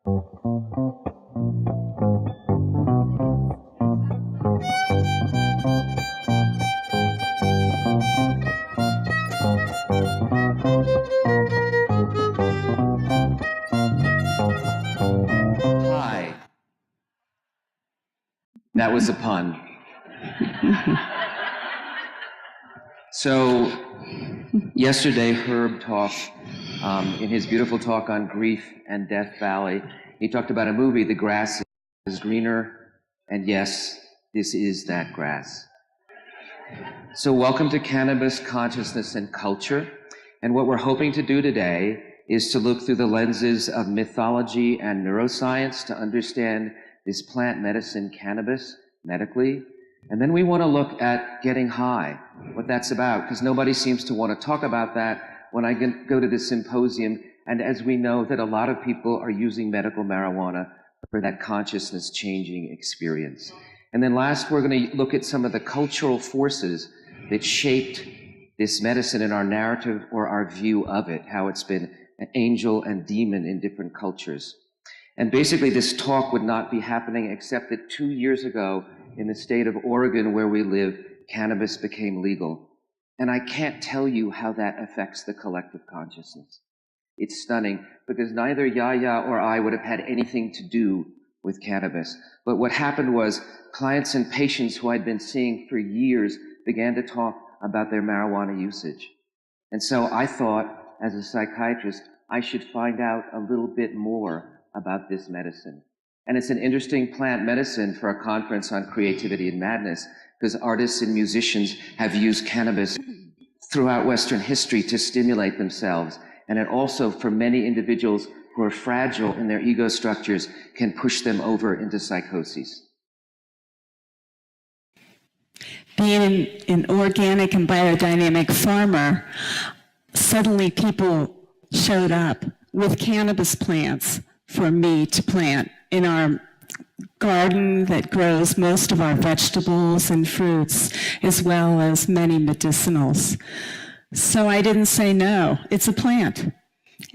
Hi. That was a pun. So, yesterday Herb talked, in his beautiful talk on grief and Death Valley, he talked about a movie, The Grass is Greener, and yes, this is that grass. So welcome to Cannabis, Consciousness, and Culture. And what we're hoping to do today is to look through the lenses of mythology and neuroscience to understand this plant medicine, cannabis, medically. And then we want to look at getting high, what that's about, because nobody seems to want to talk about that when I go to this symposium. And as we know that a lot of people are using medical marijuana for that consciousness changing experience. And then last, we're going to look at some of the cultural forces that shaped this medicine in our narrative or our view of it, how it's been an angel and demon in different cultures. And basically this talk would not be happening except that 2 years ago in the state of Oregon where we live, cannabis became legal. And I can't tell you how that affects the collective consciousness. It's stunning because neither Yahya or I would have had anything to do with cannabis. But what happened was clients and patients who I'd been seeing for years began to talk about their marijuana usage. And so I thought, as a psychiatrist, I should find out a little bit more about this medicine. And it's an interesting plant medicine for a conference on creativity and madness, because artists and musicians have used cannabis throughout Western history to stimulate themselves. And it also, for many individuals who are fragile in their ego structures, can push them over into psychoses. Being an organic and biodynamic farmer, suddenly people showed up with cannabis plants for me to plant in our garden that grows most of our vegetables and fruits, as well as many medicinals. So I didn't say no, it's a plant.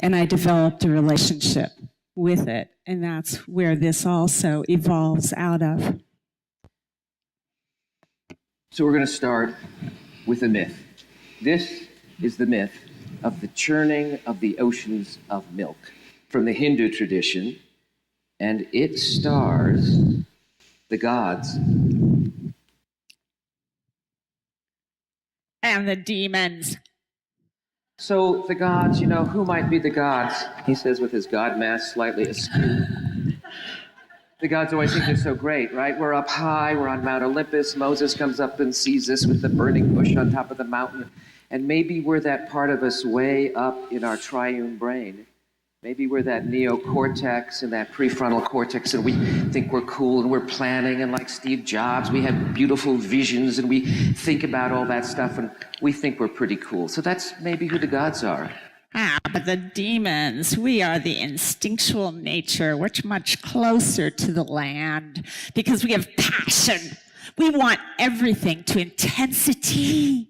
And I developed a relationship with it. And that's where this also evolves out of. So we're going to start with a myth. This is the myth of the churning of the oceans of milk from the Hindu tradition, and it stars the gods. And the demons. So the gods, who might be the gods? He says with his god mask slightly askew. The gods always think they're so great, right? We're up high, we're on Mount Olympus. Moses comes up and sees us with the burning bush on top of the mountain. And maybe we're that part of us way up in our triune brain. Maybe we're that neocortex and that prefrontal cortex, and we think we're cool and we're planning, and like Steve Jobs, we have beautiful visions and we think about all that stuff and we think we're pretty cool. So that's maybe who the gods are. But the demons, we are the instinctual nature. We're much closer to the land because we have passion. We want everything to intensity.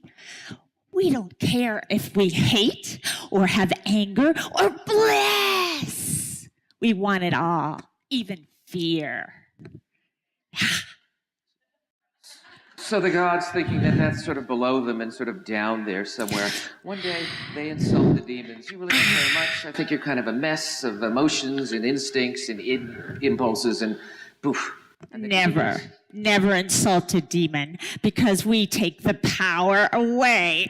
We don't care if we hate or have anger or bliss. We want it all, even fear. So the gods, thinking that that's sort of below them and sort of down there somewhere, one day they insult the demons. You really don't care much. I think you're kind of a mess of emotions and instincts and impulses, and poof. And Never insult a demon because we take the power away.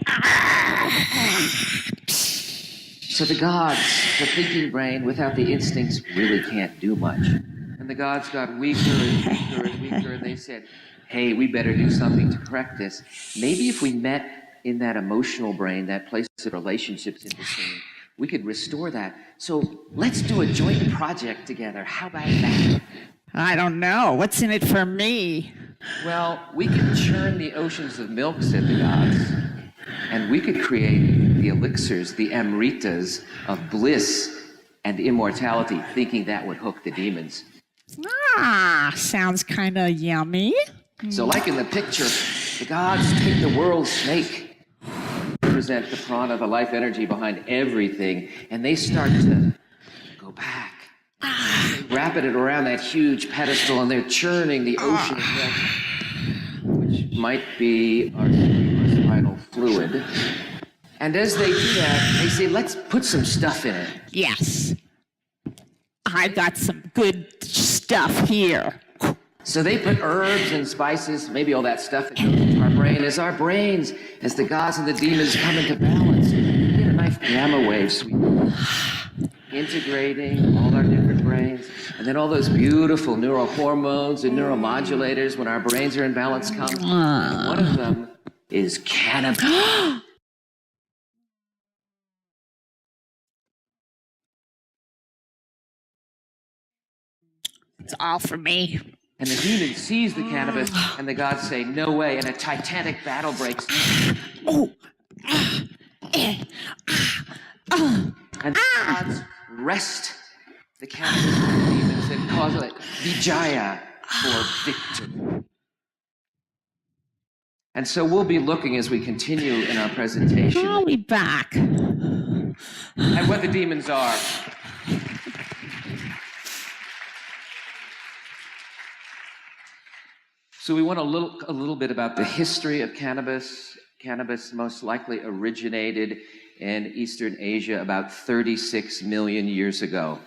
So the gods, the thinking brain without the instincts, really can't do much. And the gods got weaker and weaker and weaker, and they said, hey, we better do something to correct this. Maybe if we met in that emotional brain, that place of relationships in between, we could restore that. So let's do a joint project together. How about that? I don't know. What's in it for me? Well, we could churn the oceans of milk, said the gods, and we could create the elixirs, the amritas of bliss and immortality, thinking that would hook the demons. Sounds kind of yummy. So like in the picture, the gods take the world snake, represent the prana, the life energy behind everything, and they start to go back. They wrapping it around that huge pedestal, and they're churning the ocean of death, which might be our cerebrospinal fluid. And as they do that, they say, let's put some stuff in it. Yes. I've got some good stuff here. So they put herbs and spices, maybe all that stuff that goes into our brain. As our brains, as the gods and the demons come into balance, we get a nice gamma wave sweep, integrating all our different brains. And then all those beautiful neural hormones and neuromodulators, when our brains are in balance, come. And one of them is cannabis. It's all for me. And the demon sees the cannabis, and the gods say, no way, and a titanic battle breaks. And the gods wrest the cannabis from the demons and call it Vijaya, for victory. And so we'll be looking as we continue in our presentation I'll be back. at what the demons are. So we want to look a little bit about the history of cannabis. Cannabis most likely originated in Eastern Asia about 36 million years ago.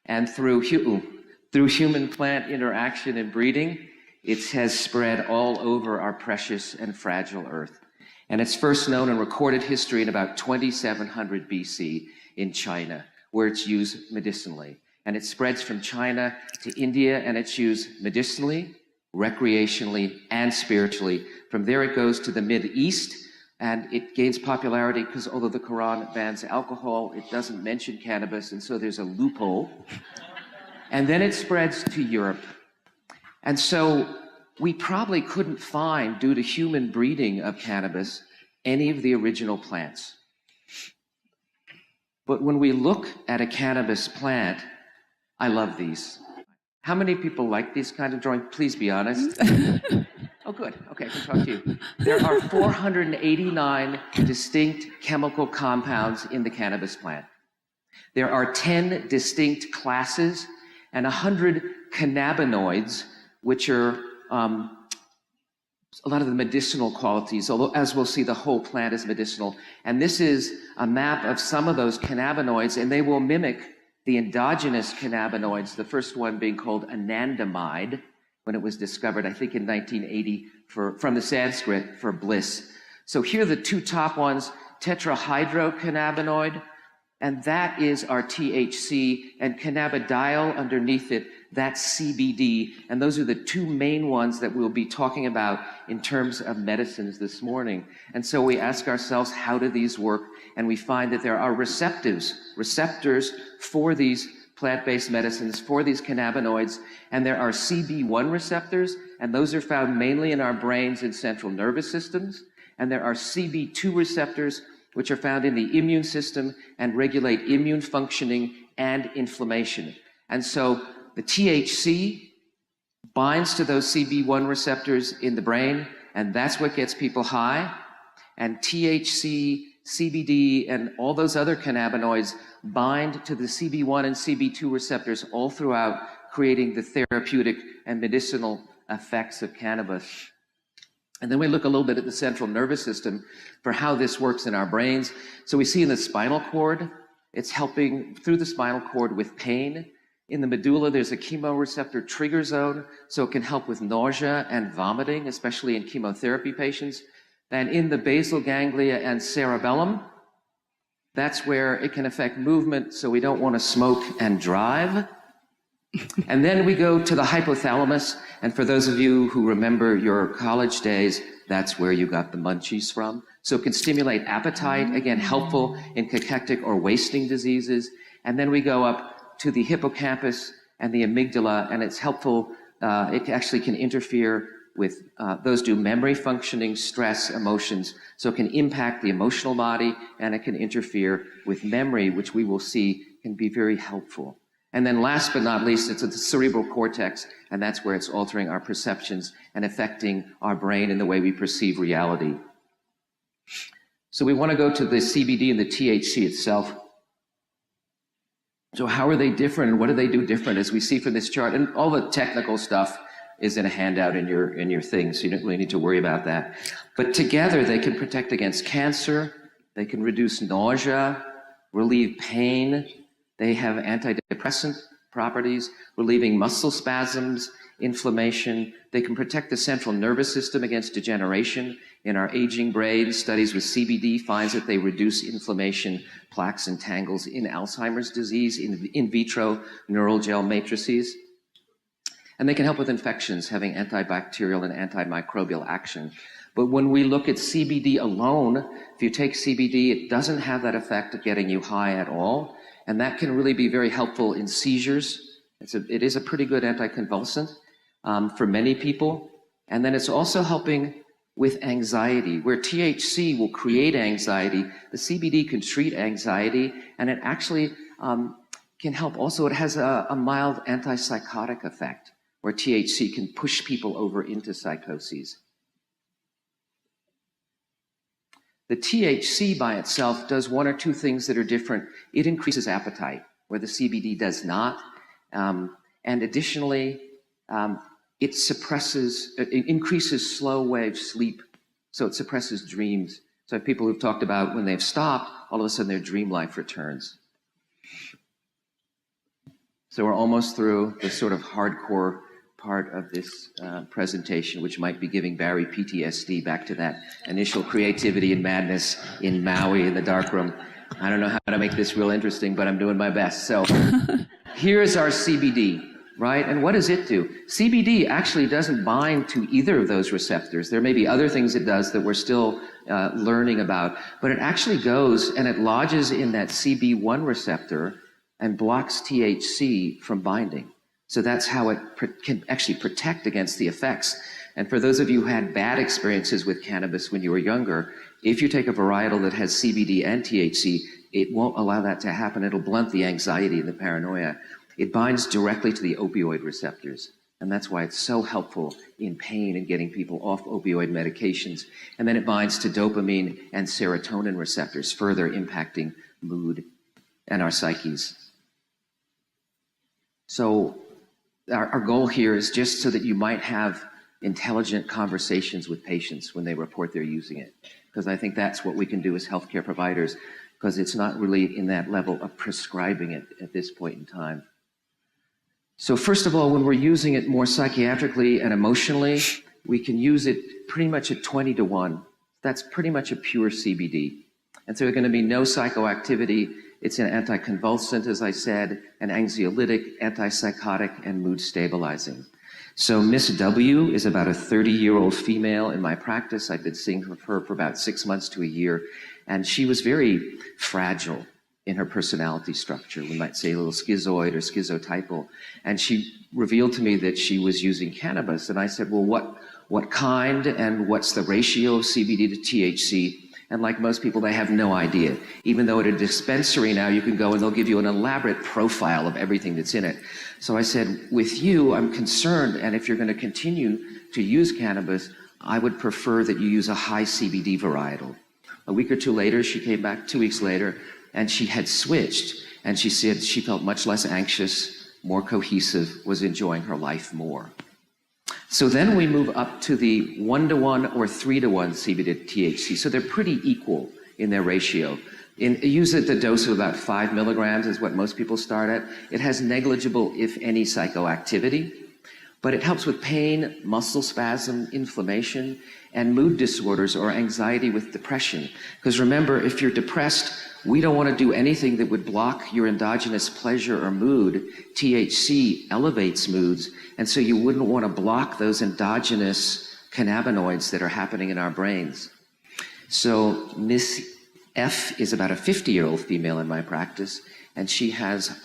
And through human-plant interaction and breeding, it has spread all over our precious and fragile earth. And it's first known in recorded history in about 2700 BC in China, where it's used medicinally. And it spreads from China to India, and it's used medicinally, recreationally, and spiritually. From there it goes to the Mideast, and it gains popularity because although the Quran bans alcohol, it doesn't mention cannabis, and so there's a loophole. And then it spreads to Europe. And so we probably couldn't find, due to human breeding of cannabis, any of the original plants. But when we look at a cannabis plant, I love these. How many people like these kind of drawings? Please be honest. Oh, good. Okay, I can talk to you. There are 489 distinct chemical compounds in the cannabis plant. There are 10 distinct classes and 100 cannabinoids, which are a lot of the medicinal qualities, although as we'll see, the whole plant is medicinal. And this is a map of some of those cannabinoids, and they will mimic the endogenous cannabinoids, the first one being called anandamide, when it was discovered, I think in 1980, from the Sanskrit for bliss. So here are the two top ones, tetrahydrocannabinoid, and that is our THC, and cannabidiol underneath it, that's CBD. And those are the two main ones that we'll be talking about in terms of medicines this morning. And so we ask ourselves, how do these work? And we find that there are receptors for these plant-based medicines, for these cannabinoids, and there are CB1 receptors, and those are found mainly in our brains and central nervous systems. And there are CB2 receptors, which are found in the immune system and regulate immune functioning and inflammation. And so the THC binds to those CB1 receptors in the brain, and that's what gets people high. And THC, CBD, and all those other cannabinoids bind to the CB1 and CB2 receptors all throughout, creating the therapeutic and medicinal effects of cannabis. And then we look a little bit at the central nervous system for how this works in our brains. So we see in the spinal cord, it's helping through the spinal cord with pain. In the medulla, there's a chemoreceptor trigger zone, so it can help with nausea and vomiting, especially in chemotherapy patients. And in the basal ganglia and cerebellum, that's where it can affect movement, so we don't want to smoke and drive. And then we go to the hypothalamus, and for those of you who remember your college days, that's where you got the munchies from. So it can stimulate appetite, again, helpful in cachectic or wasting diseases. And then we go up to the hippocampus and the amygdala, and it's helpful. It actually can interfere with, those do memory functioning, stress, emotions. So it can impact the emotional body, and it can interfere with memory, which we will see can be very helpful. And then last but not least, it's the cerebral cortex, and that's where it's altering our perceptions and affecting our brain and the way we perceive reality. So we want to go to the CBD and the THC itself. So how are they different, and what do they do different, as we see from this chart? And all the technical stuff is in a handout in your thing, so you don't really need to worry about that. But together they can protect against cancer, they can reduce nausea, relieve pain, they have antidepressant properties, relieving muscle spasms, inflammation. They can protect the central nervous system against degeneration. In our aging brain, studies with CBD finds that they reduce inflammation, plaques, and tangles in Alzheimer's disease, in vitro neural gel matrices. And they can help with infections, having antibacterial and antimicrobial action. But when we look at CBD alone, if you take CBD, it doesn't have that effect of getting you high at all. And that can really be very helpful in seizures. It is a pretty good anticonvulsant for many people. And then it's also helping with anxiety. Where THC will create anxiety, the CBD can treat anxiety, and it actually can help also. It has a mild antipsychotic effect, where THC can push people over into psychoses. The THC by itself does one or two things that are different. It increases appetite, where the CBD does not. And additionally, it increases slow wave sleep, so it suppresses dreams. So people who've talked about when they've stopped, all of a sudden their dream life returns. So we're almost through the sort of hardcore part of this presentation, which might be giving Barry PTSD back to that initial creativity and madness in Maui in the darkroom. I don't know how to make this real interesting, but I'm doing my best. So here's our CBD, right? And what does it do? CBD actually doesn't bind to either of those receptors. There may be other things it does that we're still learning about, but it actually goes and it lodges in that CB1 receptor and blocks THC from binding. So that's how it can actually protect against the effects. And for those of you who had bad experiences with cannabis when you were younger, if you take a varietal that has CBD and THC, it won't allow that to happen. It'll blunt the anxiety and the paranoia. It binds directly to the opioid receptors. And that's why it's so helpful in pain and getting people off opioid medications. And then it binds to dopamine and serotonin receptors, further impacting mood and our psyches. So our goal here is just so that you might have intelligent conversations with patients when they report they're using it. Because I think that's what we can do as healthcare providers, because it's not really in that level of prescribing it at this point in time. So first of all, when we're using it more psychiatrically and emotionally, we can use it pretty much at 20 to 1. That's pretty much a pure CBD. And so there's going to be no psychoactivity. It's an anticonvulsant, as I said, an anxiolytic, antipsychotic, and mood stabilizing. So Miss W is about a 30-year-old female in my practice. I've been seeing her for about 6 months to a year. And she was very fragile in her personality structure. We might say a little schizoid or schizotypal. And she revealed to me that she was using cannabis. And I said, well, what kind and what's the ratio of CBD to THC? And like most people, they have no idea. Even though at a dispensary now, you can go and they'll give you an elaborate profile of everything that's in it. So I said, with you, I'm concerned, and if you're going to continue to use cannabis, I would prefer that you use a high CBD varietal. A week or two later, she came back 2 weeks later, and she had switched. And she said she felt much less anxious, more cohesive, was enjoying her life more. So then we move up to the 1-to-1 or 3-to-1 CBD to THC. So they're pretty equal in their ratio. Use at the dose of about 5 milligrams is what most people start at. It has negligible, if any, psychoactivity, but it helps with pain, muscle spasm, inflammation, and mood disorders or anxiety with depression. Because remember, if you're depressed, we don't want to do anything that would block your endogenous pleasure or mood. THC elevates moods, and so you wouldn't want to block those endogenous cannabinoids that are happening in our brains. So Miss F is about a 50-year-old female in my practice, and she has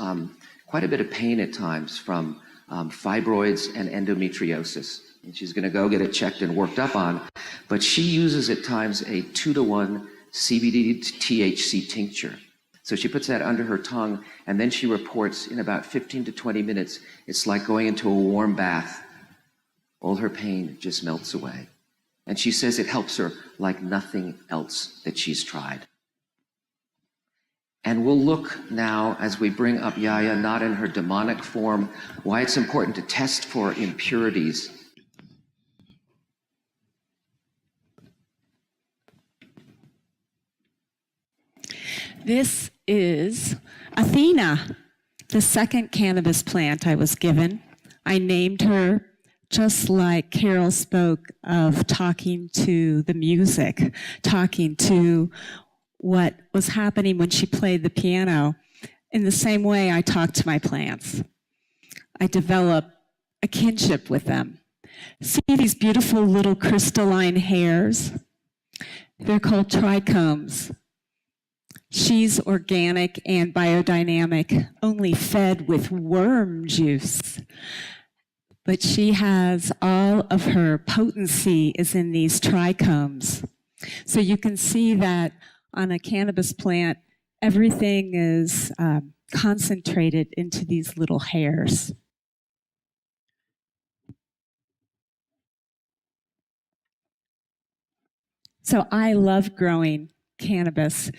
quite a bit of pain at times from fibroids and endometriosis. And she's going to go get it checked and worked up on, but she uses at times a 2-to-1 CBD to THC tincture. So she puts that under her tongue, and then she reports in about 15 to 20 minutes, it's like going into a warm bath. All her pain just melts away. And she says it helps her like nothing else that she's tried. And we'll look now, as we bring up Yahya, not in her demonic form, why it's important to test for impurities. This is Athena, the second cannabis plant I was given. I named her just like Carol spoke of talking to the music, talking to what was happening when she played the piano. In the same way, I talk to my plants. I develop a kinship with them. See these beautiful little crystalline hairs? They're called trichomes. She's organic and biodynamic, only fed with worm juice. But she has all of her potency is in these trichomes. So you can see that on a cannabis plant, everything is concentrated into these little hairs. So I love growing cannabis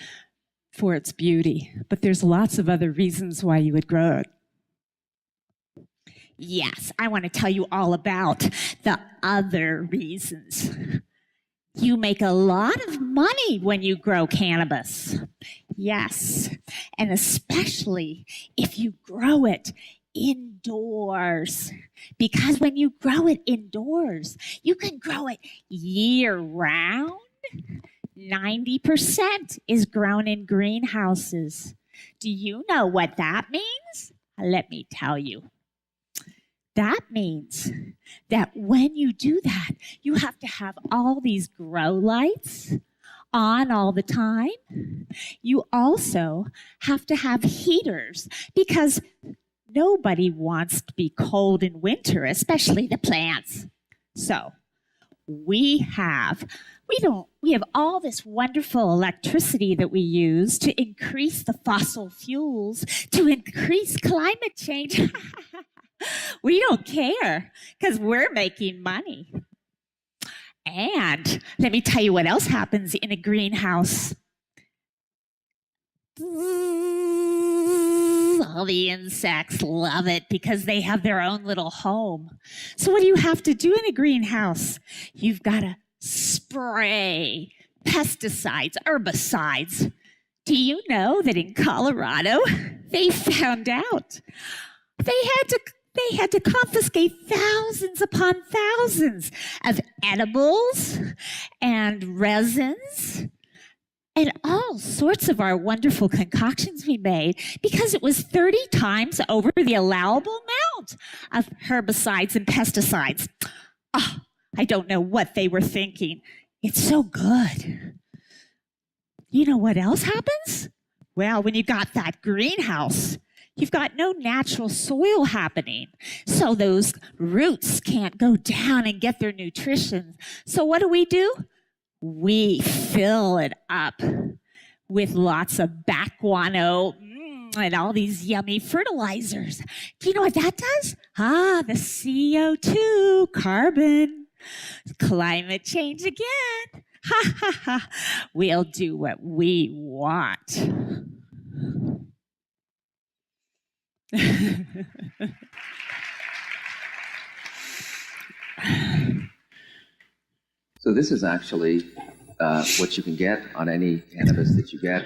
for its beauty, but there's lots of other reasons why you would grow it. Yes, I want to tell you all about the other reasons. You make a lot of money when you grow cannabis. Yes, and especially if you grow it indoors. Because when you grow it indoors, you can grow it year-round. 90% is grown in greenhouses. Do you know what that means? Let me tell you. That means that when you do that, you have to have all these grow lights on all the time. You also have to have heaters because nobody wants to be cold in winter, especially the plants. So we have all this wonderful electricity that we use to increase the fossil fuels, to increase climate change. We don't care because we're making money. And let me tell you what else happens in a greenhouse. All the insects love it because they have their own little home. So what do you have to do in a greenhouse? You've got to spray pesticides, herbicides. Do you know that in Colorado, they found out they had to confiscate thousands upon thousands of edibles and resins and all sorts of our wonderful concoctions we made because it was 30 times over the allowable amount of herbicides and pesticides. Oh, I don't know what they were thinking. It's so good. You know what else happens? Well, when you got that greenhouse, you've got no natural soil happening. So those roots can't go down and get their nutrition. So what do? We fill it up with lots of back-guano and all these yummy fertilizers. Do you know what that does? The CO2, carbon, climate change again. Ha, ha, ha. We'll do what we want. So this is actually what you can get on any cannabis that you get.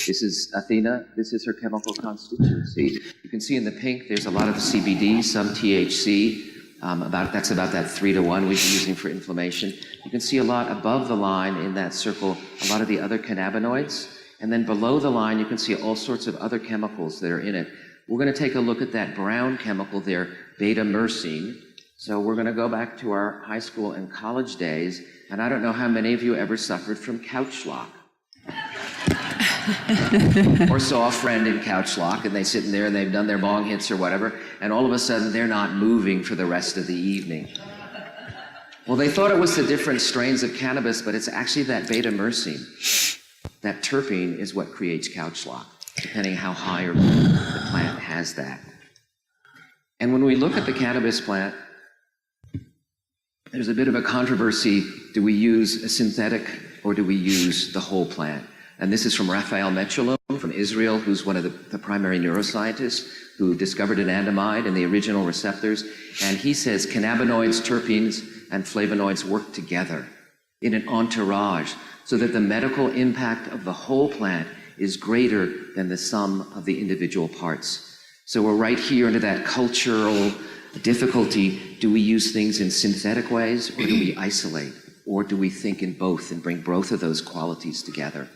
This is Athena. This is her chemical constituency. You can see in the pink there's a lot of CBD, some THC. That's about that 3-to-1 we've been using for inflammation. You can see a lot above the line in that circle, a lot of the other cannabinoids. And then below the line, you can see all sorts of other chemicals that are in it. We're going to take a look at that brown chemical there, beta-myrcene. So we're going to go back to our high school and college days. And I don't know how many of you ever suffered from couch lock. Or saw a friend in couch lock and they sit in there and they've done their bong hits or whatever, and all of a sudden they're not moving for the rest of the evening. Well, they thought it was the different strains of cannabis, but it's actually that beta-myrcene. That terpene is what creates couch lock, depending how high or low the plant has that. And when we look at the cannabis plant, there's a bit of a controversy. Do we use a synthetic or do we use the whole plant? And this is from Raphael Mechoulam. from Israel, who's one of the primary neuroscientists who discovered anandamide and the original receptors. And he says cannabinoids, terpenes, and flavonoids work together in an entourage so that the medical impact of the whole plant is greater than the sum of the individual parts. So we're right here into that cultural difficulty. Do we use things in synthetic ways, or do we isolate? Or do we think in both and bring both of those qualities together?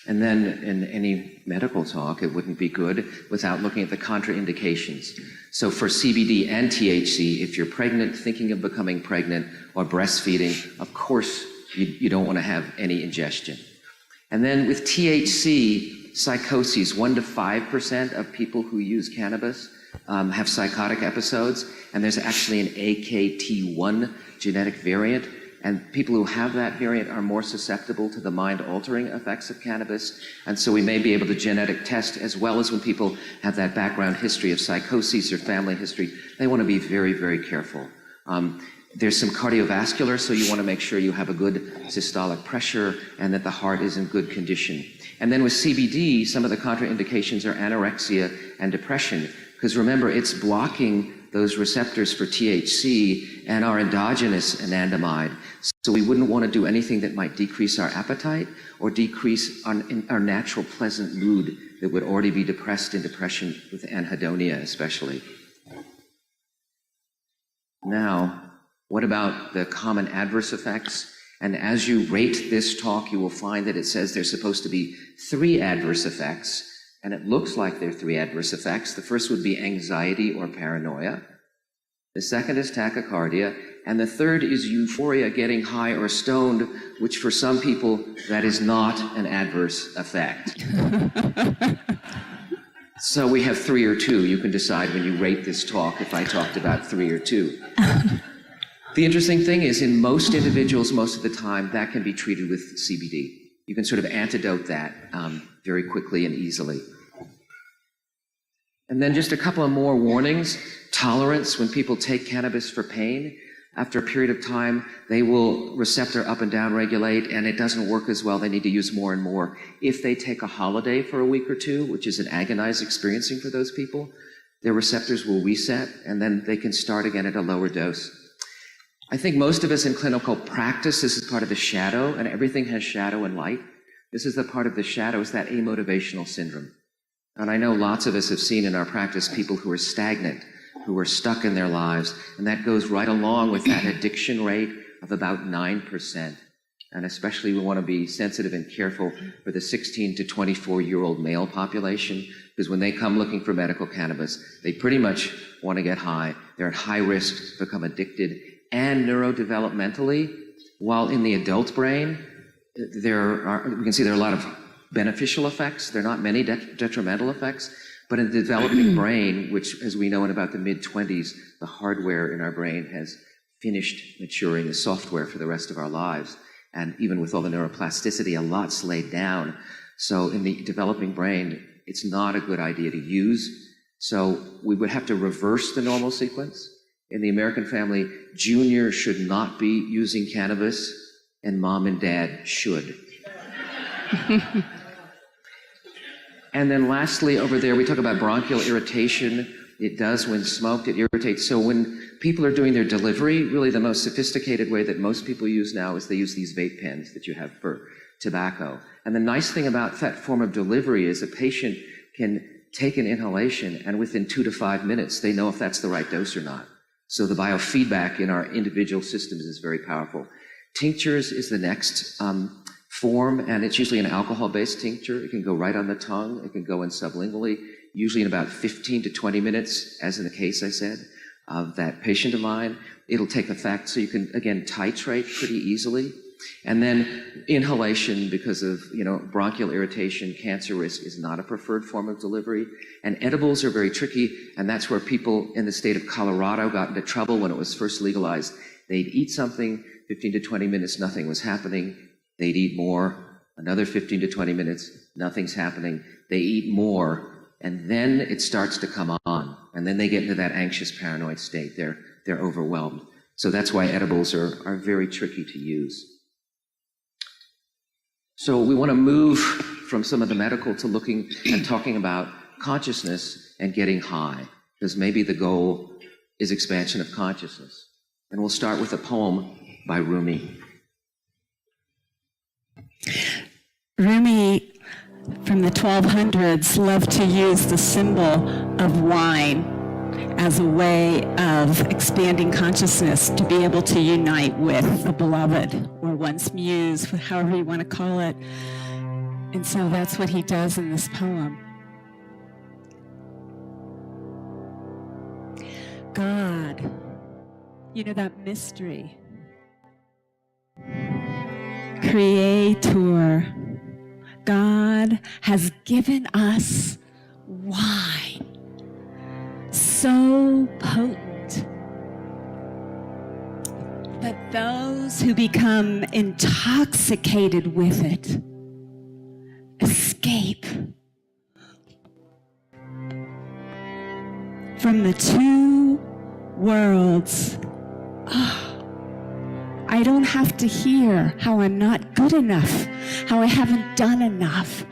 And then in any medical talk, it wouldn't be good without looking at the contraindications. So for CBD and THC, if you're pregnant, thinking of becoming pregnant, or breastfeeding, of course you don't want to have any ingestion. And then with THC, psychoses, 1% to 5% of people who use cannabis have psychotic episodes, and there's actually an AKT1 genetic variant. And people who have that variant are more susceptible to the mind-altering effects of cannabis. And so we may be able to genetic test, as well as when people have that background history of psychosis or family history, they want to be very, very careful. There's some cardiovascular, so you want to make sure you have a good systolic pressure and that the heart is in good condition. And then with CBD, some of the contraindications are anorexia and depression, because remember, it's blocking those receptors for THC and our endogenous anandamide. So we wouldn't want to do anything that might decrease our appetite or decrease our natural pleasant mood that would already be depressed in depression, with anhedonia especially. Now, what about the common adverse effects? And as you rate this talk, you will find that it says there's supposed to be 3 adverse effects. And it looks like there are 3 adverse effects. The first would be anxiety or paranoia. The second is tachycardia. And the third is euphoria, getting high or stoned, which for some people, that is not an adverse effect. So we have 3 or 2. You can decide when you rate this talk if I talked about 3 or 2. The interesting thing is, in most individuals, most of the time, that can be treated with CBD. You can sort of antidote that very quickly and easily. And then just a couple of more warnings. Tolerance, when people take cannabis for pain, after a period of time, they will receptor up and down regulate, and it doesn't work as well. They need to use more and more. If they take a holiday for a week or 2, which is an agonized experiencing for those people, their receptors will reset, and then they can start again at a lower dose. I think most of us in clinical practice, this is part of the shadow, and everything has shadow and light. This is the part of the shadow, is that amotivational syndrome. And I know lots of us have seen in our practice people who are stagnant, who are stuck in their lives, and that goes right along with that addiction rate of about 9%. And especially we want to be sensitive and careful for the 16 to 24-year-old male population, because when they come looking for medical cannabis, they pretty much want to get high. They're at high risk to become addicted. And neurodevelopmentally, while in the adult brain, we can see there are a lot of beneficial effects. There are not many detrimental effects. But in the developing brain, which, as we know, in about the mid-20s, the hardware in our brain has finished maturing the software for the rest of our lives. And even with all the neuroplasticity, a lot's laid down. So in the developing brain, it's not a good idea to use. So we would have to reverse the normal sequence. In the American family, junior should not be using cannabis, and mom and dad should. And then lastly, over there, we talk about bronchial irritation. It does when smoked, it irritates. So when people are doing their delivery, really the most sophisticated way that most people use now is they use these vape pens that you have for tobacco. And the nice thing about that form of delivery is a patient can take an inhalation, and within 2 to 5 minutes, they know if that's the right dose or not. So the biofeedback in our individual systems is very powerful. Tinctures is the next form, and it's usually an alcohol-based tincture. It can go right on the tongue. It can go in sublingually, usually in about 15 to 20 minutes, as in the case I said, of that patient of mine. It'll take effect, so you can, again, titrate pretty easily. And then inhalation, because of bronchial irritation, cancer risk, is not a preferred form of delivery. And edibles are very tricky, and that's where people in the state of Colorado got into trouble when it was first legalized. They'd eat something, 15 to 20 minutes, nothing was happening. They'd eat more, another 15 to 20 minutes, nothing's happening. They eat more, and then it starts to come on. And then they get into that anxious, paranoid state. They're overwhelmed. So that's why edibles are very tricky to use. So we want to move from some of the medical to looking and talking about consciousness and getting high, because maybe the goal is expansion of consciousness. And we'll start with a poem by Rumi. Rumi, from the 1200s, loved to use the symbol of wine as a way of expanding consciousness, to be able to unite with the beloved or one's muse, however you want to call it. And so that's what he does in this poem. God, you know, that mystery, Creator, God has given us wine so potent that those who become intoxicated with it escape from the two worlds. I don't have to hear how I'm not good enough, how I haven't done enough,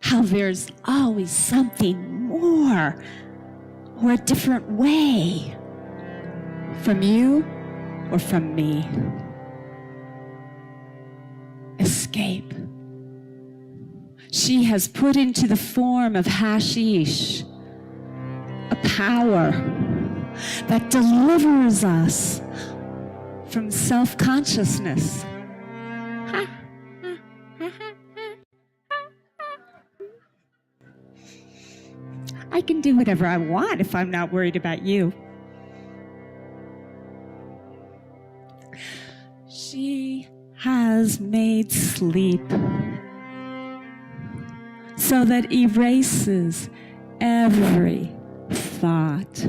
how there's always something more or a different way from you or from me. Escape. She has put into the form of hashish a power that delivers us from self-consciousness. I can do whatever I want if I'm not worried about you. She has made sleep so that erases every thought.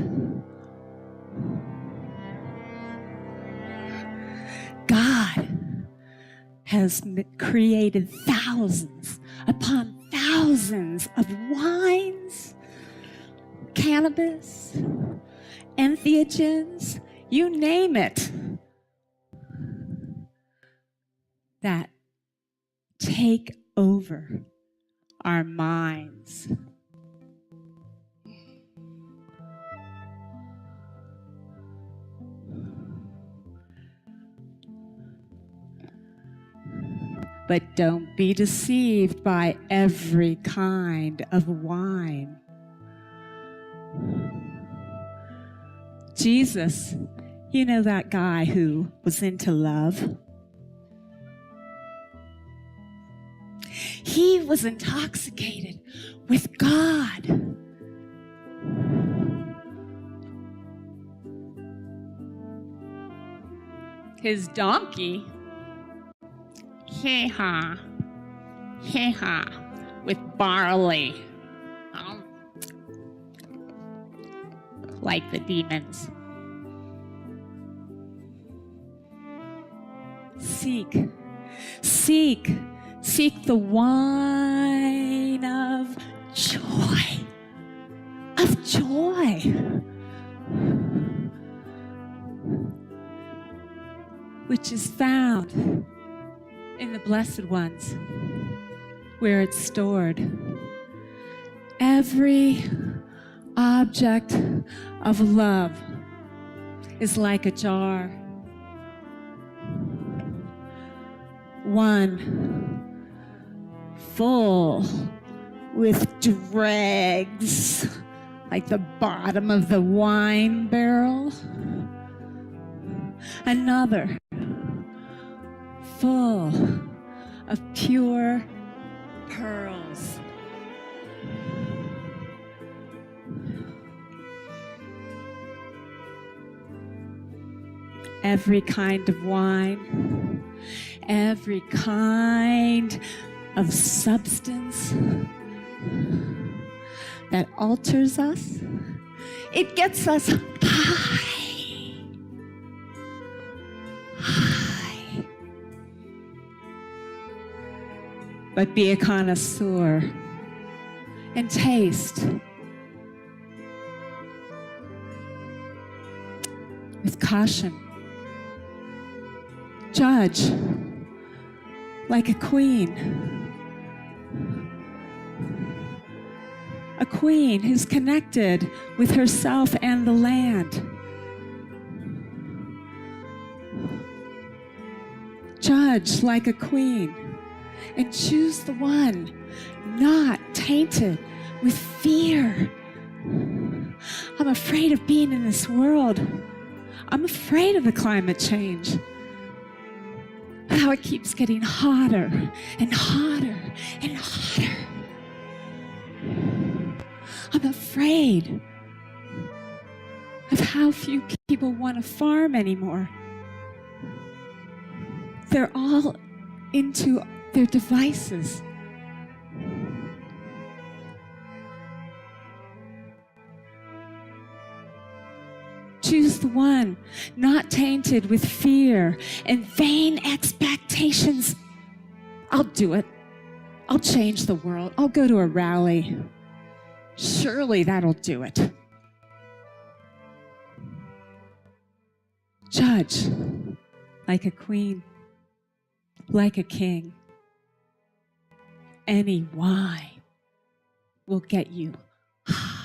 God has created thousands upon thousands of wines, cannabis, entheogens, you name it, that take over our minds. But don't be deceived by every kind of wine. Jesus, you know that guy who was into love? He was intoxicated with God. His donkey, hee-haw, with barley, like the demons. Seek the wine of joy, which is found in the blessed ones, where it's stored. Every object of love is like a jar. One full with dregs, like the bottom of the wine barrel. Another full of pure pearls. Every kind of wine, every kind of substance that alters us, it gets us high. But be a connoisseur and taste with caution. Judge like a queen. A queen who's connected with herself and the land. Judge like a queen and choose the one not tainted with fear. I'm afraid of being in this world. I'm afraid of the climate change. How it keeps getting hotter and hotter and hotter. I'm afraid of how few people want to farm anymore. They're all into their devices. Choose the one not tainted with fear and vain expectations. I'll do it. I'll change the world. I'll go to a rally. Surely that'll do it. Judge like a queen, like a king. Any why will get you high.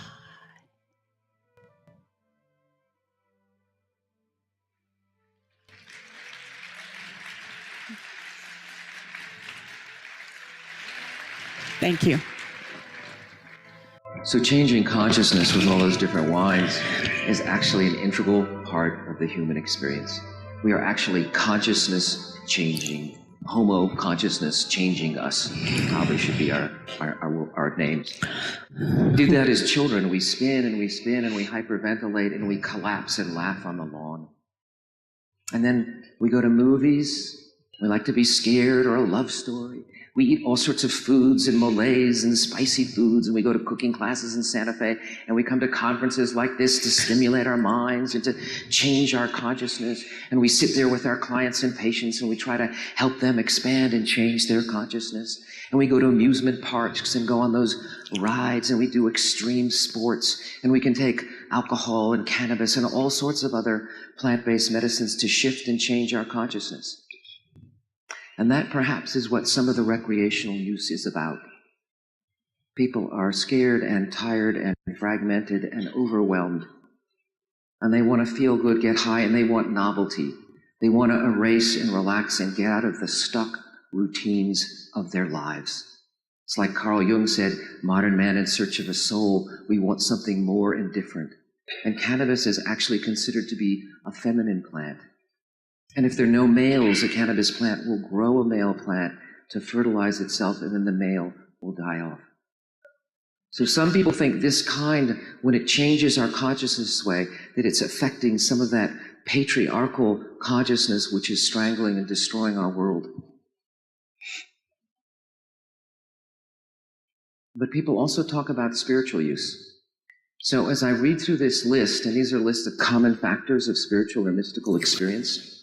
Thank you. So changing consciousness with all those different wines is actually an integral part of the human experience. We are actually consciousness changing, homo consciousness changing us. Probably should be our names. We do that as children. We spin and we spin and we hyperventilate and we collapse and laugh on the lawn. And then we go to movies. We like to be scared, or a love story. We eat all sorts of foods and moles and spicy foods, and we go to cooking classes in Santa Fe, and we come to conferences like this to stimulate our minds and to change our consciousness. And we sit there with our clients and patients, and we try to help them expand and change their consciousness. And we go to amusement parks and go on those rides, and we do extreme sports, and we can take alcohol and cannabis and all sorts of other plant-based medicines to shift and change our consciousness. And that perhaps is what some of the recreational use is about. People are scared and tired and fragmented and overwhelmed. And they want to feel good, get high, and they want novelty. They want to erase and relax and get out of the stuck routines of their lives. It's like Carl Jung said, modern man in search of a soul, we want something more and different. And cannabis is actually considered to be a feminine plant. And if there are no males, a cannabis plant will grow a male plant to fertilize itself, and then the male will die off. So some people think this kind, when it changes our consciousness this way, that it's affecting some of that patriarchal consciousness which is strangling and destroying our world. But people also talk about spiritual use. So as I read through this list, and these are lists of common factors of spiritual or mystical experience,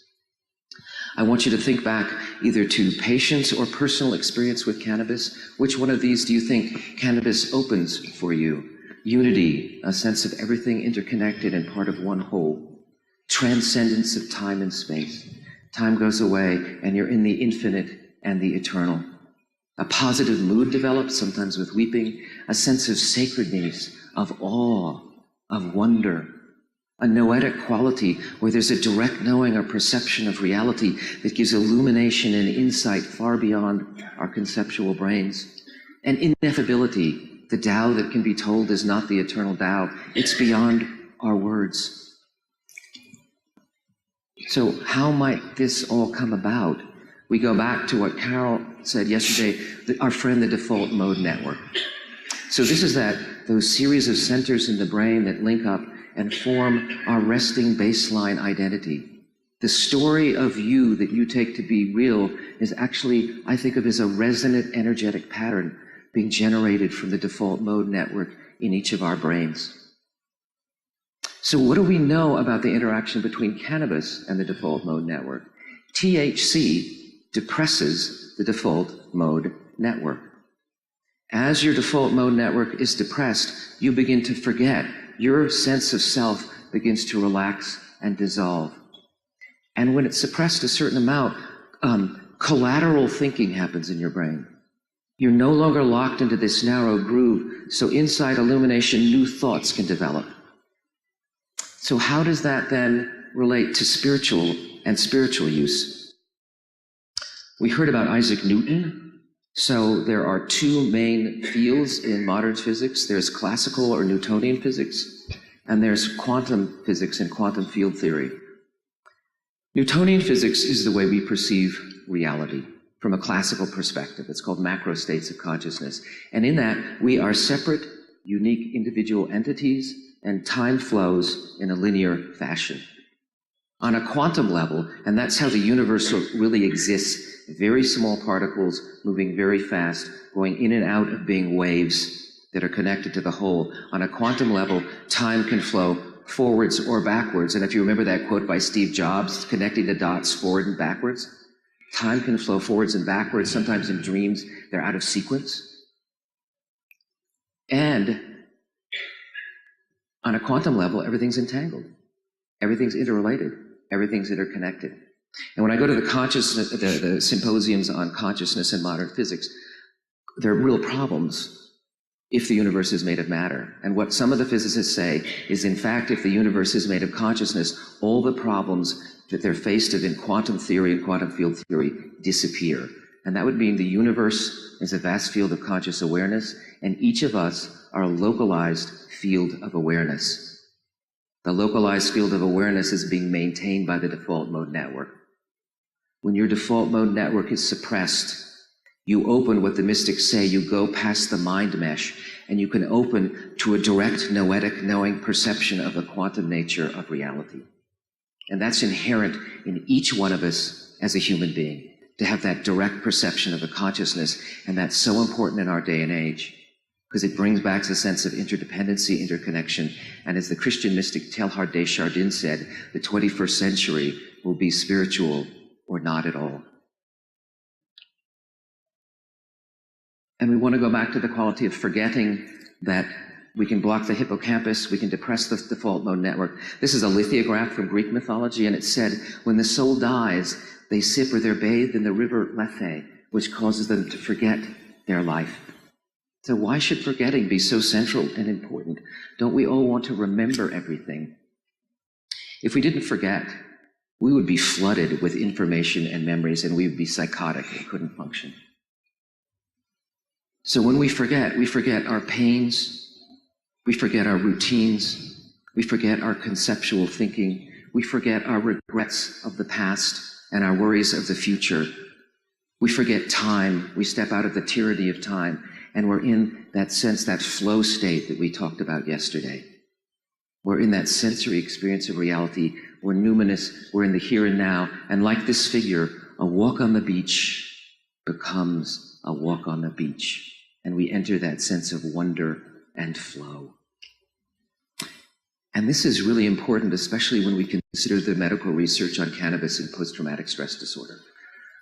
I want you to think back either to patience or personal experience with cannabis. Which one of these do you think cannabis opens for you? Unity, a sense of everything interconnected and part of one whole. Transcendence of time and space. Time goes away and you're in the infinite and the eternal. A positive mood develops, sometimes with weeping. A sense of sacredness, of awe, of wonder. A noetic quality where there's a direct knowing or perception of reality that gives illumination and insight far beyond our conceptual brains. And ineffability, the Tao that can be told is not the eternal Tao. It's beyond our words. So how might this all come about? We go back to what Carol said yesterday, our friend, the default mode network. So this is those series of centers in the brain that link up and form our resting baseline identity. The story of you that you take to be real is actually, I think of as a resonant energetic pattern being generated from the default mode network in each of our brains. So what do we know about the interaction between cannabis and the default mode network? THC depresses the default mode network. As your default mode network is depressed, you begin to forget. Your sense of self begins to relax and dissolve. And when it's suppressed a certain amount, Collateral thinking happens in your brain. You're no longer locked into this narrow groove, so inside illumination, new thoughts can develop. So how does that then relate to spiritual and spiritual use? We heard about Isaac Newton. So there are two main fields in modern physics. There's classical or Newtonian physics, and there's quantum physics and quantum field theory. Newtonian physics is the way we perceive reality from a classical perspective. It's called macro states of consciousness. And in that, we are separate, unique individual entities, and time flows in a linear fashion. On a quantum level, and that's how the universe really exists, very small particles moving very fast, going in and out of being waves that are connected to the whole. On a quantum level, time can flow forwards or backwards. And if you remember that quote by Steve Jobs, connecting the dots forward and backwards, time can flow forwards and backwards. Sometimes in dreams, they're out of sequence. And on a quantum level, everything's entangled. Everything's interrelated. Everything's interconnected. And when I go to the symposiums on consciousness and modern physics, there are real problems if the universe is made of matter. And what some of the physicists say is, in fact, if the universe is made of consciousness, all the problems that they're faced with in quantum theory and quantum field theory disappear. And that would mean the universe is a vast field of conscious awareness, and each of us are a localized field of awareness. The localized field of awareness is being maintained by the default mode network. When your default mode network is suppressed, you open what the mystics say, you go past the mind mesh, and you can open to a direct noetic knowing perception of the quantum nature of reality. And that's inherent in each one of us as a human being, to have that direct perception of the consciousness, and that's so important in our day and age, because it brings back the sense of interdependency, interconnection, and as the Christian mystic Teilhard de Chardin said, the 21st century will be spiritual or not at all. And we want to go back to the quality of forgetting that we can block the hippocampus, we can depress the default mode network. This is a lithograph from Greek mythology, and it said, when the soul dies, they sip or they're bathed in the river Lethe, which causes them to forget their life. So why should forgetting be so central and important? Don't we all want to remember everything? If we didn't forget, we would be flooded with information and memories, and we would be psychotic and couldn't function. So when we forget our pains, we forget our routines, we forget our conceptual thinking, we forget our regrets of the past and our worries of the future. We forget time, we step out of the tyranny of time, and we're in that sense, that flow state that we talked about yesterday. We're in that sensory experience of reality, we're numinous, we're in the here and now, and like this figure, a walk on the beach becomes a walk on the beach. And we enter that sense of wonder and flow. And this is really important, especially when we consider the medical research on cannabis and post-traumatic stress disorder.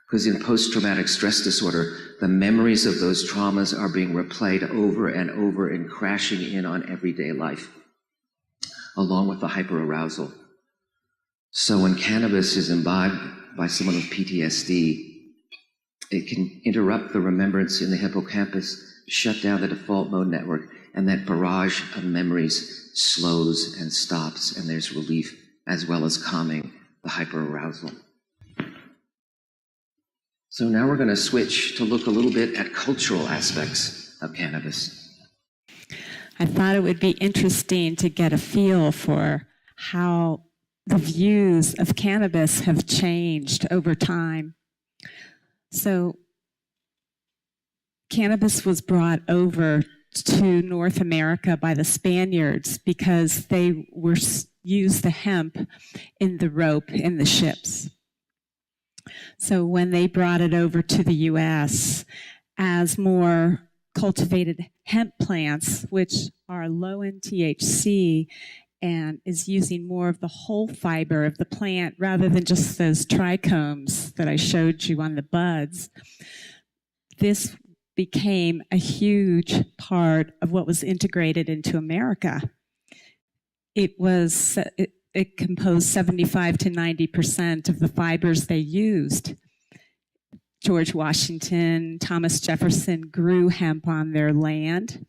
Because in post-traumatic stress disorder, the memories of those traumas are being replayed over and over and crashing in on everyday life, along with the hyperarousal. So when cannabis is imbibed by someone with PTSD, it can interrupt the remembrance in the hippocampus, shut down the default mode network, and that barrage of memories slows and stops, and there's relief as well as calming the hyperarousal. So now we're going to switch to look a little bit at cultural aspects of cannabis. I thought it would be interesting to get a feel for how the views of cannabis have changed over time. So cannabis was brought over to North America by the Spaniards because they used the hemp in the rope in the ships. So when they brought it over to the US as more cultivated hemp plants, which are low in THC and is using more of the whole fiber of the plant rather than just those trichomes that I showed you on the buds, this became a huge part of what was integrated into America. It composed 75 to 90% of the fibers they used. George Washington, Thomas Jefferson grew hemp on their land.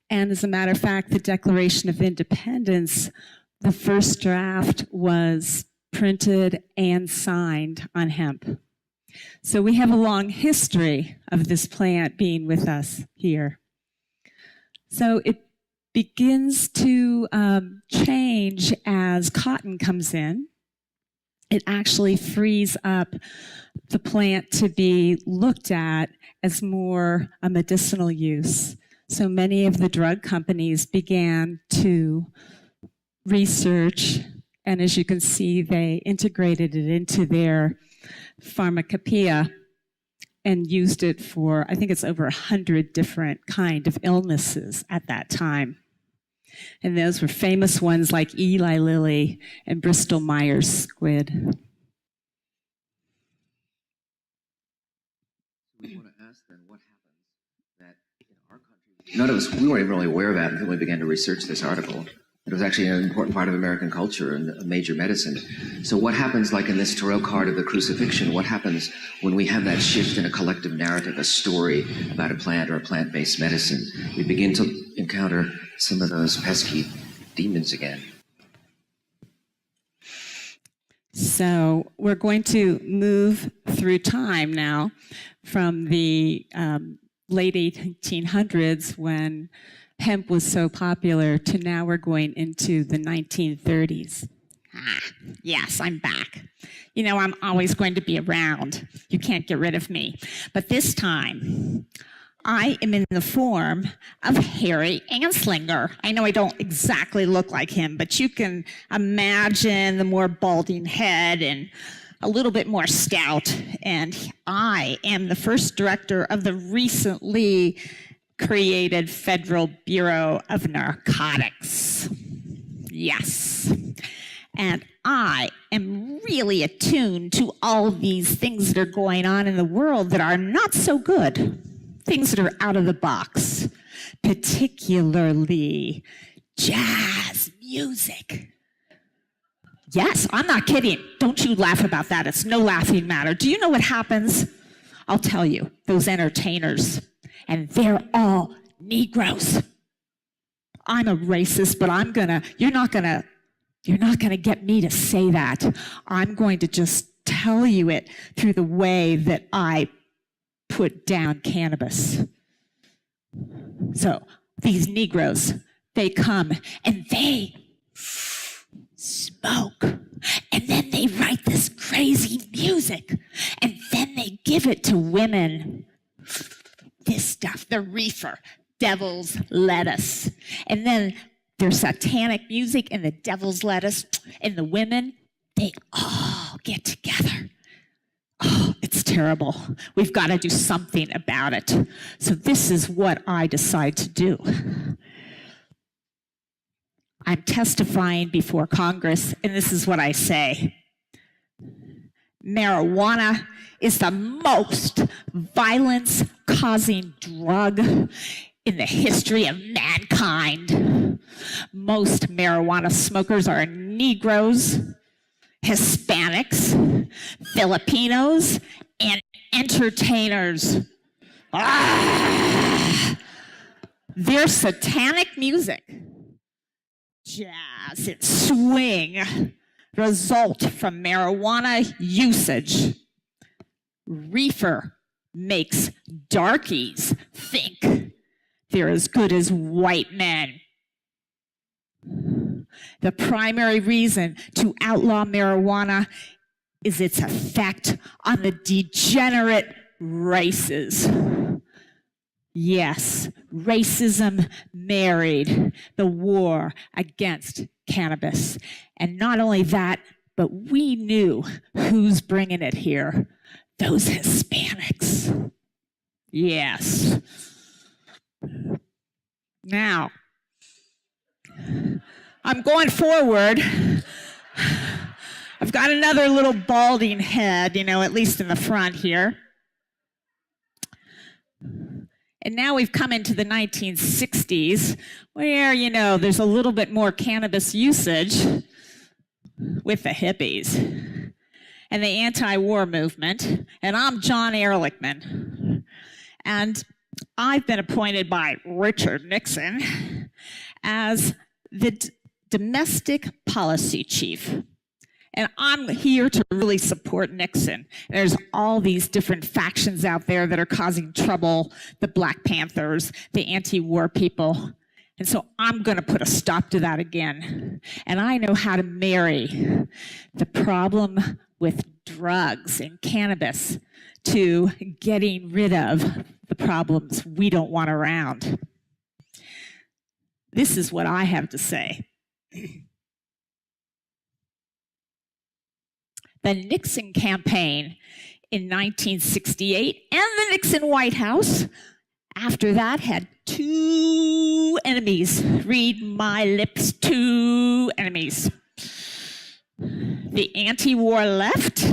And as a matter of fact, the Declaration of Independence, the first draft was printed and signed on hemp. So we have a long history of this plant being with us here. So it begins to change as cotton comes in. It actually frees up the plant to be looked at as more a medicinal use. So many of the drug companies began to research, and as you can see, they integrated it into their pharmacopoeia and used it for, I think it's over 100 different kind of illnesses at that time. And those were famous ones like Eli Lilly and Bristol Myers squid. We want to ask then what happens that in our country, none of us, we weren't even really aware of that until we began to research this article. It was actually an important part of American culture and a major medicine. So what happens, like in this tarot card of the crucifixion, what happens when we have that shift in a collective narrative, a story about a plant or a plant-based medicine? We begin to encounter some of those pesky demons again. So we're going to move through time now from the late 1800s when hemp was so popular to now we're going into the 1930s. Yes, I'm back. You know, I'm always going to be around. You can't get rid of me. But this time, I am in the form of Harry Anslinger. I know I don't exactly look like him, but you can imagine the more balding head and a little bit more stout. And I am the first director of the recently created Federal Bureau of Narcotics. Yes. And I am really attuned to all these things that are going on in the world that are not so good. Things that are out of the box, particularly jazz music. Yes, I'm not kidding. Don't you laugh about that. It's no laughing matter. Do you know what happens? I'll tell you, those entertainers, and they're all Negroes. I'm a racist, but you're not gonna get me to say that. I'm going to just tell you it through the way that I put down cannabis. So these Negroes, they come and they smoke, and then they write this crazy music, and then they give it to women. This stuff, the reefer, devil's lettuce, and then their satanic music and the devil's lettuce, and the women, they all get together. Oh, it's terrible. We've got to do something about it. So this is what I decide to do. I'm testifying before Congress, and this is what I say. Marijuana is the most violence-causing drug in the history of mankind. Most marijuana smokers are Negroes, Hispanics, Filipinos, and entertainers. Their satanic music, jazz and swing, result from marijuana usage. Reefer makes darkies think they're as good as white men. The primary reason to outlaw marijuana is its effect on the degenerate races. Yes, racism married the war against cannabis. And not only that, but we knew who's bringing it here. Those Hispanics. Yes. Now, I'm going forward. I've got another little balding head, at least in the front here. And now we've come into the 1960s where, there's a little bit more cannabis usage with the hippies. and the anti-war movement, and I'm John Ehrlichman. And I've been appointed by Richard Nixon as the domestic policy chief. And I'm here to really support Nixon. There's all these different factions out there that are causing trouble, the Black Panthers, the anti-war people. And so I'm going to put a stop to that again. And I know how to marry the problem with drugs and cannabis to getting rid of the problems we don't want around. This is what I have to say. The Nixon campaign in 1968 and the Nixon White House after that had two enemies. Read my lips, two enemies. The anti-war left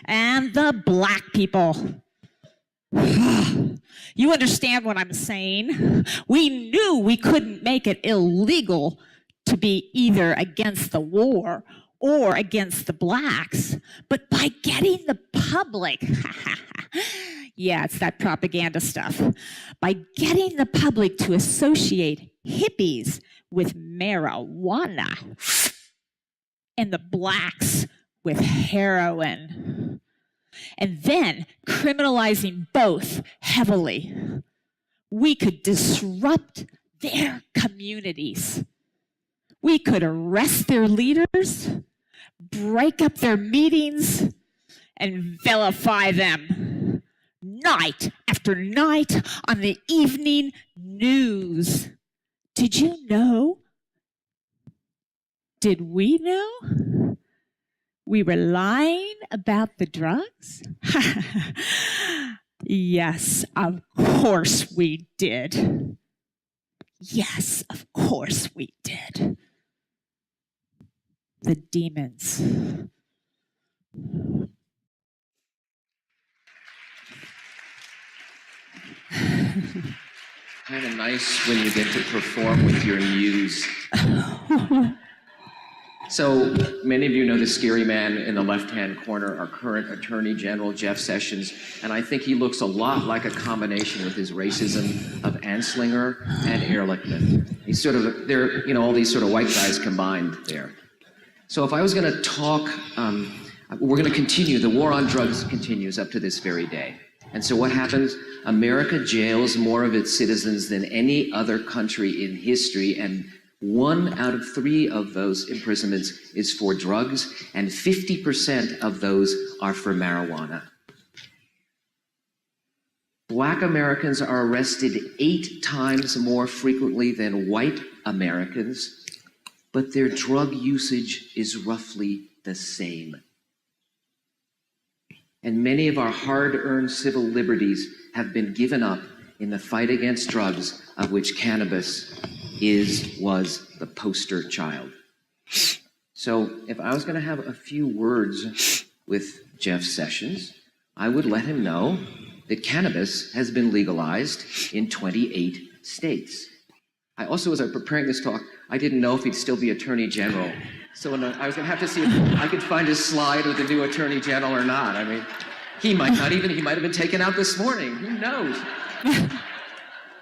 and the Black people. You understand what I'm saying? We knew we couldn't make it illegal to be either against the war or against the Blacks, but by getting the public, yeah, it's that propaganda stuff, by getting the public to associate hippies with marijuana and the Blacks with heroin, and then criminalizing both heavily, we could disrupt their communities. We could arrest their leaders, break up their meetings, and vilify them night after night on the evening news. Did you know? Did we know? We were lying about the drugs? Yes, of course we did. Yes, of course we did. The demons. Kind of nice when you get to perform with your muse. So many of you know the scary man in the left-hand corner, our current Attorney General, Jeff Sessions, and I think he looks a lot like a combination with his racism of Anslinger and Ehrlichman. He's sort of, they're, all these sort of white guys combined there. So if I was going to talk, we're going to continue, the war on drugs continues up to this very day. And so what happens? America jails more of its citizens than any other country in history, and 1 out of 3 of those imprisonments is for drugs, and 50% of those are for marijuana. Black Americans are arrested 8 times more frequently than white Americans, but their drug usage is roughly the same. And many of our hard-earned civil liberties have been given up in the fight against drugs, of which cannabis was the poster child. So if I was going to have a few words with Jeff Sessions, I would let him know that cannabis has been legalized in 28 states. I also, as I was preparing this talk, I didn't know if he'd still be Attorney General. So I was going to have to see if I could find his slide with the new Attorney General or not. I mean, he might have been taken out this morning. Who knows?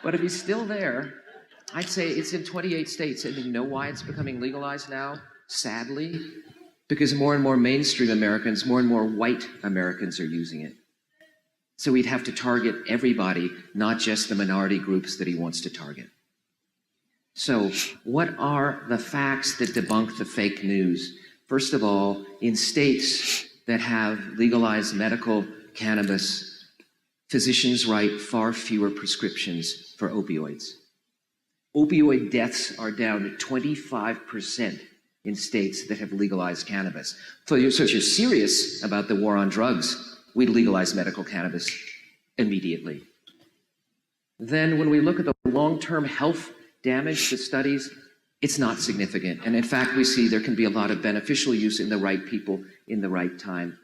But if he's still there, I'd say it's in 28 states. And you know why it's becoming legalized now? Sadly, because more and more mainstream Americans, more and more white Americans are using it. So he'd have to target everybody, not just the minority groups that he wants to target. So what are the facts that debunk the fake news? First of all, in states that have legalized medical cannabis, physicians write far fewer prescriptions for opioids. Opioid deaths are down to 25% in states that have legalized cannabis. So if you're serious about the war on drugs, we'd legalize medical cannabis immediately. Then when we look at the long-term health damage to studies, it's not significant. And in fact, we see there can be a lot of beneficial use in the right people in the right time.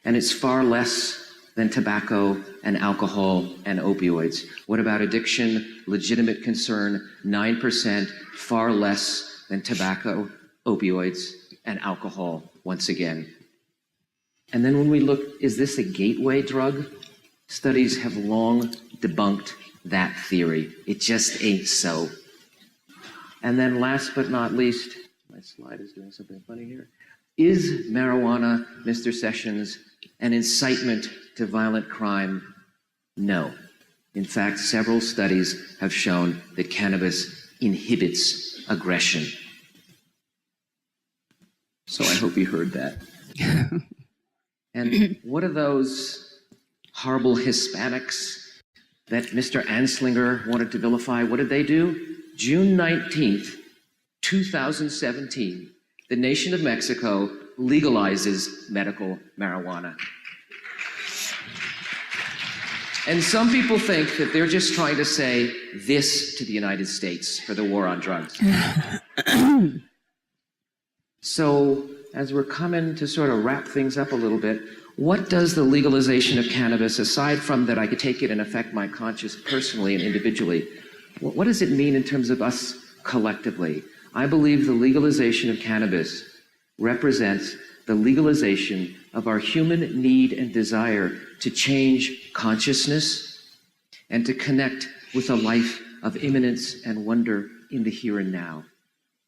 And it's far less than tobacco and alcohol and opioids. What about addiction? Legitimate concern, 9%, far less than tobacco, opioids, and alcohol, once again. And then when we look, is this a gateway drug? Studies have long debunked that theory. It just ain't so. And then last but not least, my slide is doing something funny here. Is marijuana, Mr. Sessions, an incitement to violent crime? No. In fact, several studies have shown that cannabis inhibits aggression. So I hope you heard that. And what are those horrible Hispanics that Mr. Anslinger wanted to vilify? What did they do? June 19th, 2017, the nation of Mexico legalizes medical marijuana. And some people think that they're just trying to say this to the United States for the war on drugs. So, as we're coming to sort of wrap things up a little bit, what does the legalization of cannabis, aside from that I could take it and affect my conscience personally and individually, what does it mean in terms of us collectively? I believe the legalization of cannabis represents the legalization of our human need and desire to change consciousness and to connect with a life of immanence and wonder in the here and now.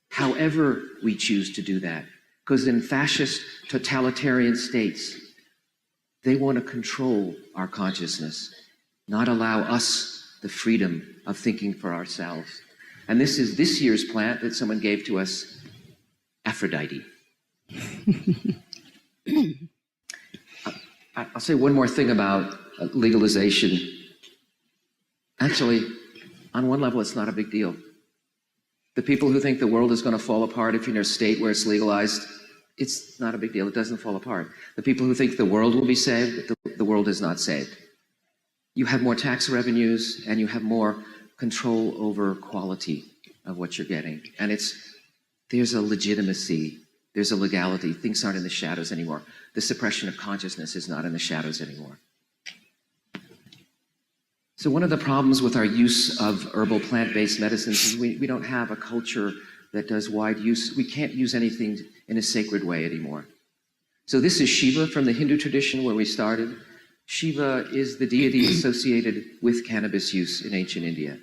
However we choose to do that, because in fascist totalitarian states, they want to control our consciousness, not allow us the freedom of thinking for ourselves. And this is this year's plant that someone gave to us, Aphrodite. I'll say one more thing about legalization. Actually, on one level, it's not a big deal. The people who think the world is going to fall apart if you're in a state where it's legalized, it's not a big deal. It doesn't fall apart. The people who think the world will be saved, the world is not saved. You have more tax revenues and you have more control over quality of what you're getting. And there's a legitimacy, there's a legality. Things aren't in the shadows anymore. The suppression of consciousness is not in the shadows anymore. So one of the problems with our use of herbal plant-based medicines is we don't have a culture that does wide use. We can't use anything in a sacred way anymore. So this is Shiva from the Hindu tradition where we started. Shiva is the deity associated with cannabis use in ancient India.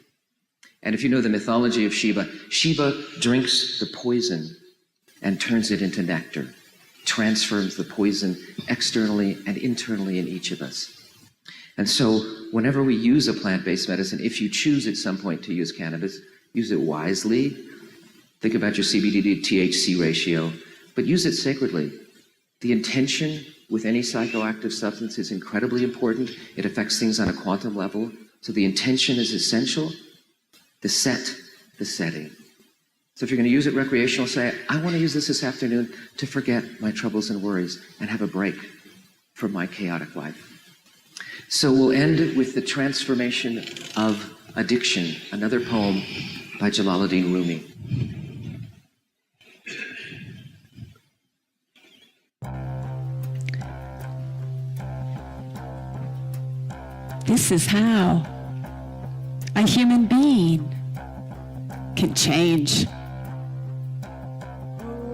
And if you know the mythology of Shiva, Shiva drinks the poison and turns it into nectar, transforms the poison externally and internally in each of us. And so whenever we use a plant-based medicine, if you choose at some point to use cannabis, use it wisely. Think about your CBD to THC ratio, but use it sacredly. The intention with any psychoactive substance is incredibly important. It affects things on a quantum level. So the intention is essential. The setting. So if you're going to use it recreational, say, I want to use this afternoon to forget my troubles and worries and have a break from my chaotic life. So we'll end with the transformation of addiction, another poem by Jalaluddin Rumi. This is how a human being can change.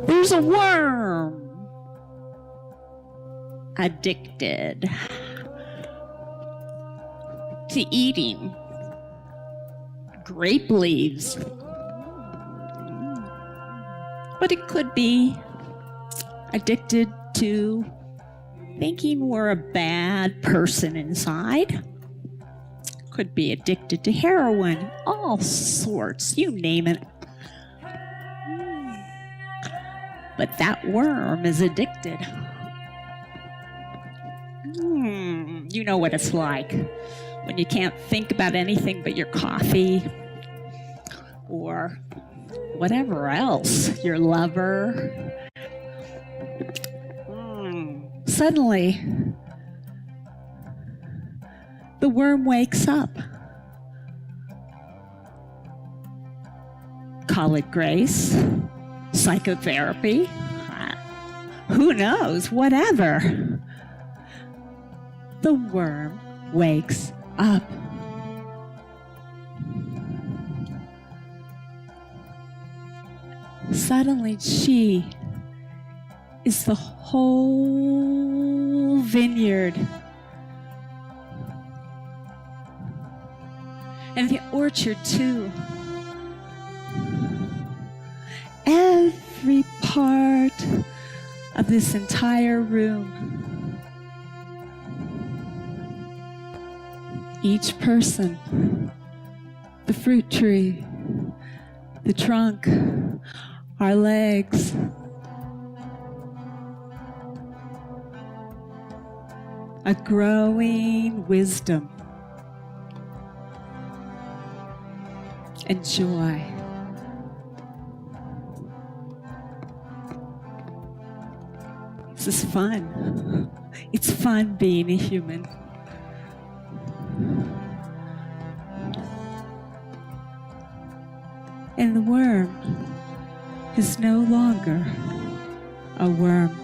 There's a worm addicted to eating grape leaves. But it could be addicted to thinking we're a bad person inside. Could be addicted to heroin, all sorts, you name it. But that worm is addicted. You know what it's like when you can't think about anything but your coffee or whatever else, your lover. Suddenly, the worm wakes up. Call it grace, psychotherapy, who knows, whatever. The worm wakes up. Suddenly she is the whole vineyard. And the orchard too. Every part of this entire room. Each person, the fruit tree, the trunk, our legs, a growing wisdom and joy. This is fun. It's fun being a human. And the worm is no longer a worm.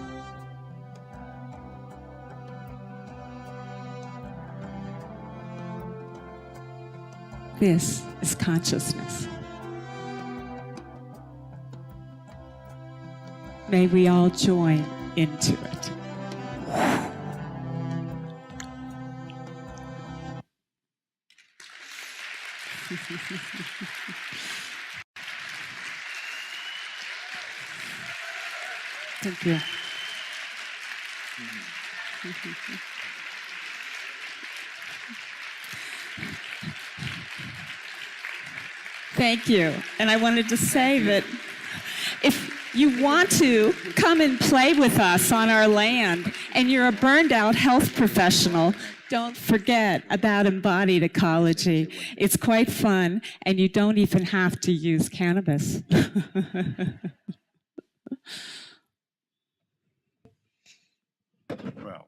This is consciousness. May we all join into it. Thank you. Thank you. And I wanted to say that if you want to come and play with us on our land and you're a burned out health professional, don't forget about embodied ecology. It's quite fun, and you don't even have to use cannabis. Well,